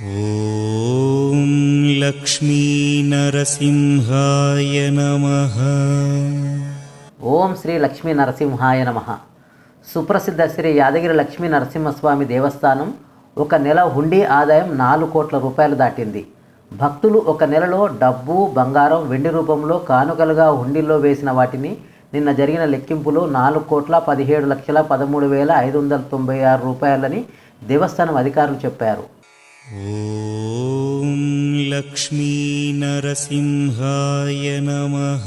ఓం లక్ష్మీ నరసింహాయ నమః. ఓం శ్రీ లక్ష్మీ నరసింహాయ నమః. సుప్రసిద్ధ శ్రీ యాదగిరి లక్ష్మీ నరసింహస్వామి దేవస్థానం ఒక నెల హుండీ ఆదాయం 4 కోట్ల రూపాయలు దాటింది. భక్తులు ఒక నెలలో డబ్బు, బంగారం, వెండి రూపంలో కానుకలుగా హుండీల్లో వేసిన వాటిని నిన్న జరిగిన లెక్కింపులో 4,17,13,596 రూపాయలని దేవస్థానం అధికారులు చెప్పారు. ఓం లక్ష్మీ నరసింహాయ నమః.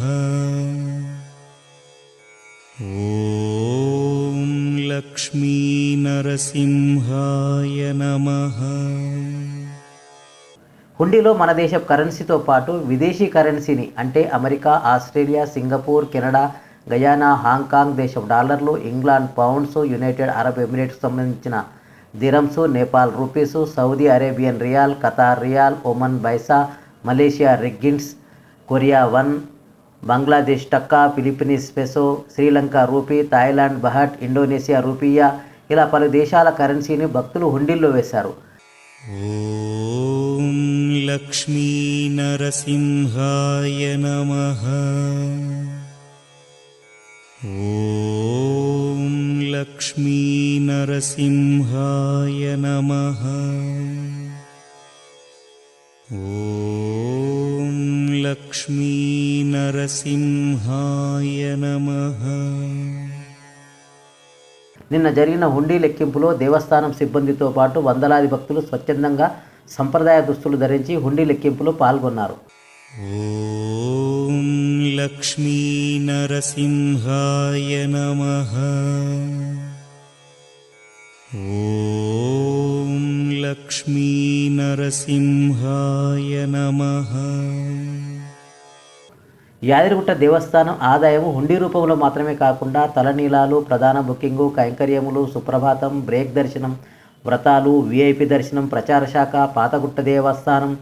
ఓం లక్ష్మీ నరసింహాయ నమః. హుండీలో మన దేశ కరెన్సీతో పాటు విదేశీ కరెన్సీని అంటే America, Australia, Singapore, Canada, Guyana, Hong Kong దేశం డాలర్లు, ఇంగ్లాండ్ పౌండ్స్, యునైటెడ్ అరబ్ ఎమిరేట్స్కు సంబంధించిన dirhams, Nepal rupees, Saudi Arabian riyal, Qatar riyal, Oman baisa, Malaysia ringgits, Korea won, Bangladesh taka, Philippines peso, Sri Lanka rupee, Thailand baht, Indonesia rupiah ఇలా పలు దేశాల కరెన్సీని భక్తులు హుండీల్లో వేశారు. ఓం లక్ష్మీ నరసింహాయ నమః. ఓం లక్ష్మీ నరసింహాయ నమః. ఓం లక్ష్మీ నరసింహాయ నమః. నిన్న జరిగిన హుండీ లెక్కింపులో దేవస్థానం సిబ్బందితో పాటు వందలాది భక్తులు స్వచ్ఛందంగా సంప్రదాయ దుస్తులు ధరించి హుండీ లెక్కింపులో పాల్గొన్నారు. ఓం లక్ష్మీ నరసింహాయ నమః. ఓం లక్ష్మీ నరసింహాయ నమః. యాదగిరిగుట్ట దేవస్థానం ఆదాయం హుండీ రూపంలో మాత్రమే కాకుండా తలనీలాలు, ప్రధాన బుకింగు, కైంకర్యములు, సుప్రభాతం, బ్రేక్ దర్శనం, వ్రతాలు, విఐపి దర్శనం, ప్రచార శాఖ, పాతగుట్ట దేవస్థానం,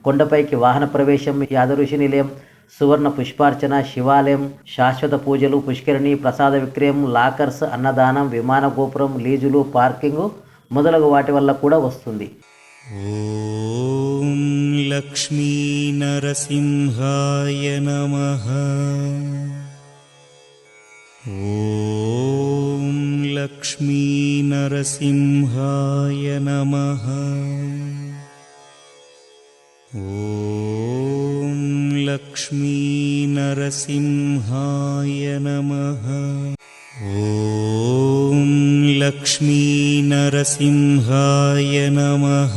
కొండపైకి వాహన ప్రవేశం, యాదఋషి నిలయం, సువర్ణ పుష్పార్చన, శివాలయం, శాశ్వత పూజలు, పుష్కరిణి, ప్రసాద విక్రయం, లాకర్స్, అన్నదానం, విమాన గోపురం, లీజులు, పార్కింగు మొదలగు వాటి వల్ల కూడా వస్తుంది. ఓం లక్ష్మీ నరసింహాయ నమః. ఓం లక్ష్మీ నరసింహాయ నమః. ఓం లక్ష్మీ నరసింహాయ నమః. ఓం లక్ష్మీ నరసింహాయ నమః.